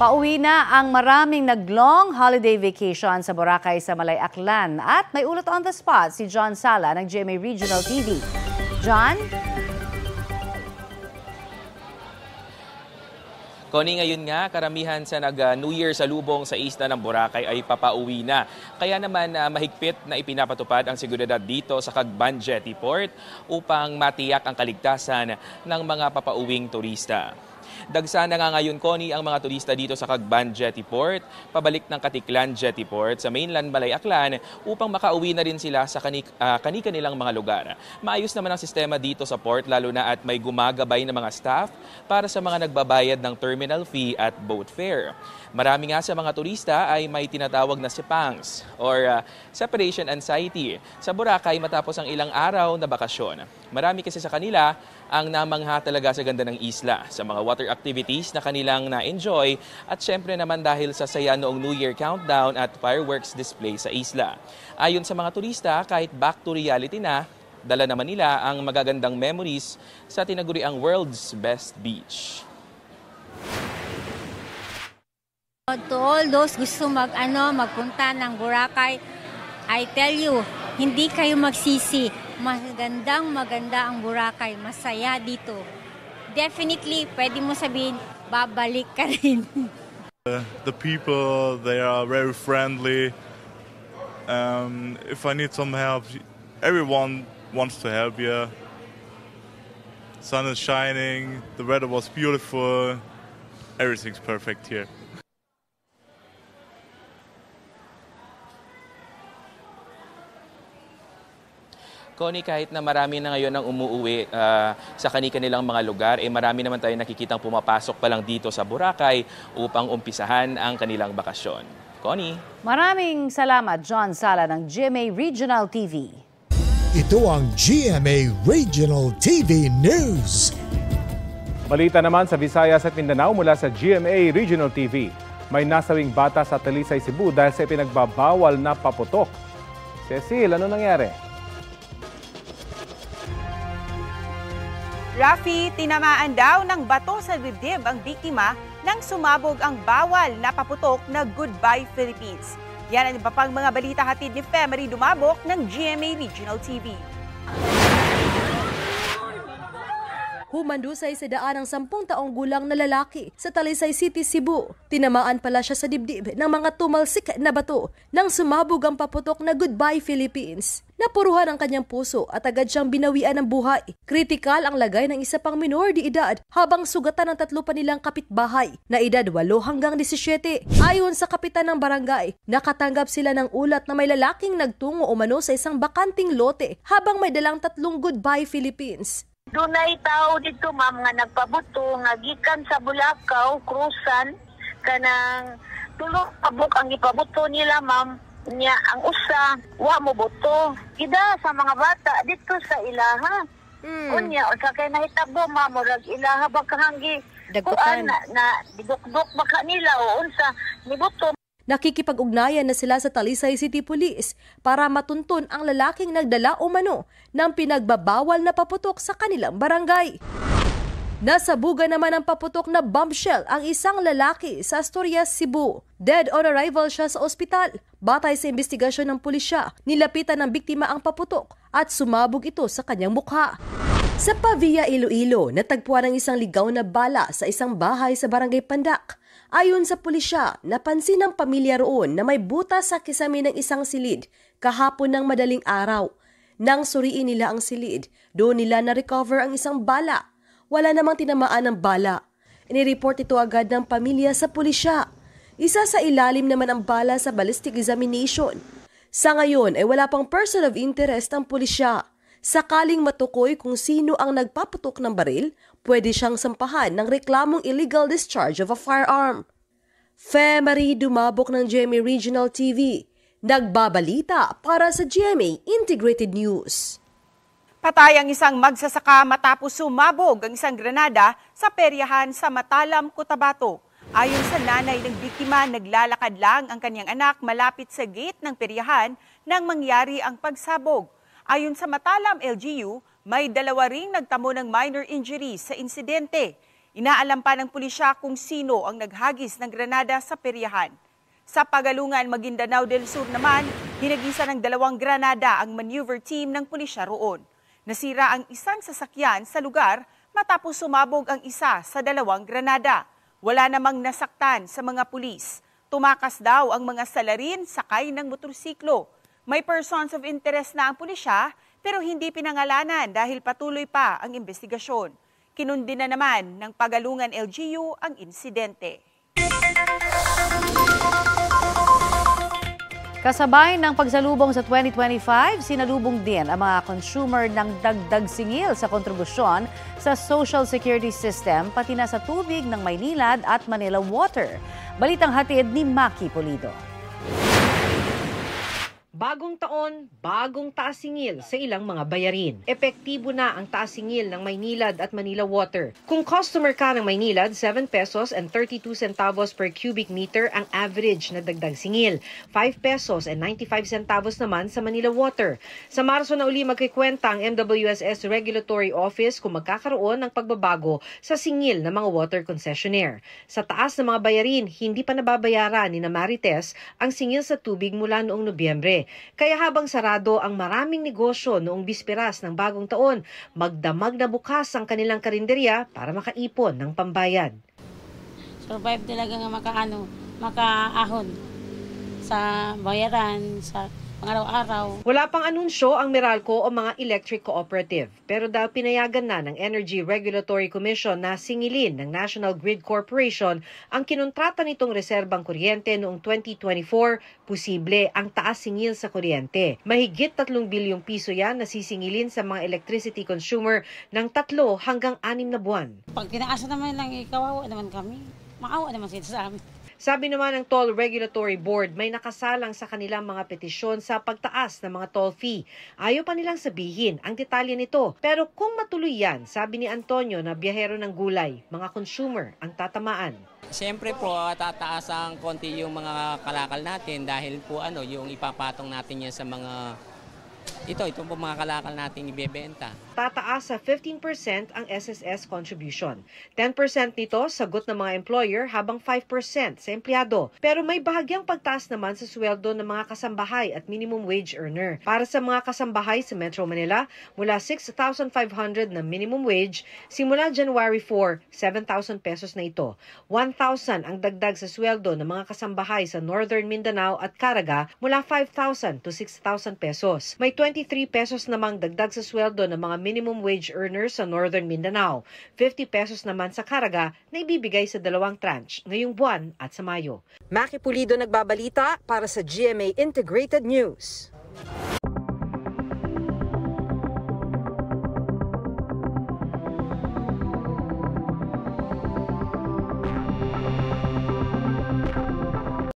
Pauwi na ang maraming nag-long holiday vacation sa Boracay sa Malay Aklan. At may ulat on the spot si John Sala ng GMA Regional TV. John? Connie, ngayon nga, karamihan sa nag-New Year sa lubong sa isla ng Boracay ay papauwi na. Kaya naman mahigpit na ipinapatupad ang seguridad dito sa Cagban Jetty Port upang matiyak ang kaligtasan ng mga papauwing turista. Dagsa na nga ngayon, Connie, ang mga turista dito sa Cagban Jetty Port, pabalik ng Katiklan Jetty Port sa mainland Malay Aklan upang makauwi na rin sila sa kani-kanilang mga lugar. Maayos naman ang sistema dito sa port lalo na at may gumagabay na mga staff para sa mga nagbabayad ng terminal fee at boat fare. Marami nga sa mga turista ay may tinatawag na sepangs or separation anxiety sa Boracay matapos ang ilang araw na bakasyon. Marami kasi sa kanila ang namangha talaga sa ganda ng isla, sa mga water activities na kanilang na-enjoy at syempre naman dahil sa saya noong New Year countdown at fireworks display sa isla. Ayon sa mga turista, kahit back to reality na, dala naman nila ang magagandang memories sa tinaguriang world's best beach. To all those gusto magpunta ng Boracay, I tell you, hindi kayo magsisi. Maganda ang Boracay, masaya dito. Definitely, pwede mo sabihin, babalik ka rin. The people, they are very friendly. If I need some help, everyone wants to help you. Sun is shining, the weather was beautiful, everything's perfect here. Connie, kahit na marami na ngayon ang umuwi sa kani-kanilang mga lugar, marami naman tayo nakikitang pumapasok pa lang dito sa Boracay upang umpisahan ang kanilang bakasyon. Connie? Maraming salamat, John Sala ng GMA Regional TV. Ito ang GMA Regional TV News. Balita naman sa Visayas at Mindanao mula sa GMA Regional TV. May nasawing bata sa Talisay, Cebu dahil sa pinagbabawal na paputok. Cecil, ano nangyari? Rafi, tinamaan daw ng bato sa dibdib ang biktima nang sumabog ang bawal na paputok na Goodbye Philippines. Yan ang iba pang mga balita hatid ni Femery Dumabok ng GMA Regional TV. Humandusay sa daan ng 10 taong gulang na lalaki sa Talisay City, Cebu. Tinamaan pala siya sa dibdib ng mga tumalsik na bato nang sumabog ang paputok na Goodbye Philippines. Napuruhan ang kanyang puso at agad siyang binawian ng buhay. Kritikal ang lagay ng isa pang minor de edad habang sugatan ng 3 pa nilang kapitbahay na edad 8 hanggang 17. Ayon sa kapitan ng barangay, nakatanggap sila ng ulat na may lalaking nagtungo umano sa isang bakanting lote habang may dalang 3 Goodbye Philippines. Dunay tao dito, ma'am, nga nagpabuto nga gikan sa Bulacau, Crusan, kanang tulong pabok ang ipabuto nila, ma'am. Nya ang usa, wa mo buto. Ida sa mga bata dito sa ilaha. Unya, o sa kay nahitabo, ma'am, murag ilaha baka hanggi. Kuan na didukdok baka nila o unsa ni buto. Nakikipag-ugnayan na sila sa Talisay City Police para matuntun ang lalaking nagdala umano ng pinagbabawal na paputok sa kanilang barangay. Nasabugan naman ng paputok na bombshell ang isang lalaki sa Asturias, Cebu. Dead on arrival siya sa ospital. Batay sa investigasyon ng pulisya, nilapitan ng biktima ang paputok at sumabog ito sa kanyang mukha. Sa Pavia, Iloilo, natagpuan ang isang ligaw na bala sa isang bahay sa Barangay Pandak. Ayon sa pulisya, napansin ng pamilya roon na may butas sa kisame ng isang silid kahapon ng madaling araw. Nang suriin nila ang silid, doon nila na-recover ang isang bala. Wala namang tinamaan ng bala. Inireport ito agad ng pamilya sa pulisya. Isa sa ilalim naman ang bala sa ballistic examination. Sa ngayon ay wala pang person of interest ang pulisya. Sakaling matukoy kung sino ang nagpaputok ng baril, pwede siyang sampahan ng reklamong illegal discharge of a firearm. Femery Dumabok ng GMA Regional TV. Nagbabalita para sa GMA Integrated News. Patay ang isang magsasaka matapos sumabog ang isang granada sa peryahan sa Matalam, Cotabato. Ayon sa nanay ng biktima, naglalakad lang ang kanyang anak malapit sa gate ng peryahan nang mangyari ang pagsabog. Ayon sa Matalam LGU, may 2 ring nagtamo ng minor injuries sa insidente. Inaalam pa ng pulisya kung sino ang naghagis ng granada sa peryahan. Sa Pagalungan, Maguindanao del Sur naman, hinagisa ng 2 granada ang maneuver team ng pulisya roon. Nasira ang isang sasakyan sa lugar matapos sumabog ang isa sa 2 granada. Wala namang nasaktan sa mga pulis. Tumakas daw ang mga salarin sakay ng motorsiklo. May persons of interest na ang pulisya pero hindi pinangalanan dahil patuloy pa ang investigasyon. Kinundi na naman ng Pagalungan LGU ang insidente. Kasabay ng pagsalubong sa 2025, sinalubong din ang mga consumer ng dagdag singil sa kontribusyon sa Social Security System pati na sa tubig ng Maynilad at Manila Water. Balitang hatid ni Maki Pulido. Bagong taon, bagong taas-singil sa ilang mga bayarin. Epektibo na ang taas-singil ng Maynilad at Manila Water. Kung customer ka ng Maynilad, 7 pesos and 32 centavos per cubic meter ang average na dagdag singil. 5 pesos and 95 centavos naman sa Manila Water. Sa Marso na uli magkikwenta ang MWSS Regulatory Office kung magkakaroon ng pagbabago sa singil ng mga water concessionaire. Sa taas ng mga bayarin, hindi pa nababayaran ni Marites ang singil sa tubig mula noong Nobyembre. Kaya habang sarado ang maraming negosyo noong bisperas ng bagong taon, magdamag na bukas ang kanilang karinderya para makaipon ng pambayad. Survive talaga nga makaahon sa bayaran, sa pang-araw-araw. Wala pang anunsyo ang Meralco o mga electric cooperative. Pero daw pinayagan na ng Energy Regulatory Commission na singilin ng National Grid Corporation ang kinontrata nitong reserbang kuryente noong 2024, posible ang taas singil sa kuryente. Mahigit 3 bilyong piso yan na sisingilin sa mga electricity consumer ng 3 hanggang 6 na buwan. Pag tinaasa naman lang, kawawa naman kami. Maawa naman sila sa amin. Sabi naman ng Toll Regulatory Board, may nakasalang sa kanilang mga petisyon sa pagtaas ng mga toll fee. Ayaw pa nilang sabihin ang detalye nito. Pero kung matuloy yan, sabi ni Antonio na biyahero ng gulay, mga consumer ang tatamaan. Siyempre po, tataas ang konti yung mga kalakal natin dahil po yung ipapatong natin yan sa mga ito po mga kalakal nating ibebenta. Tataas sa 15% ang SSS contribution. 10% nito sagot ng mga employer habang 5% sa empleyado. Pero may bahagyang pagtaas naman sa sweldo ng mga kasambahay at minimum wage earner. Para sa mga kasambahay sa Metro Manila, mula 6,500 na minimum wage, simula January 4, 7,000 pesos na ito. 1,000 ang dagdag sa sweldo ng mga kasambahay sa Northern Mindanao at Caraga mula 5,000 to 6,000 pesos. May 23 pesos namang dagdag sa sweldo ng mga minimum wage earners sa Northern Mindanao. 50 pesos naman sa Caraga na ibibigay sa 2 tranche ngayong buwan at sa Mayo. Maki Pulido nagbabalita para sa GMA Integrated News.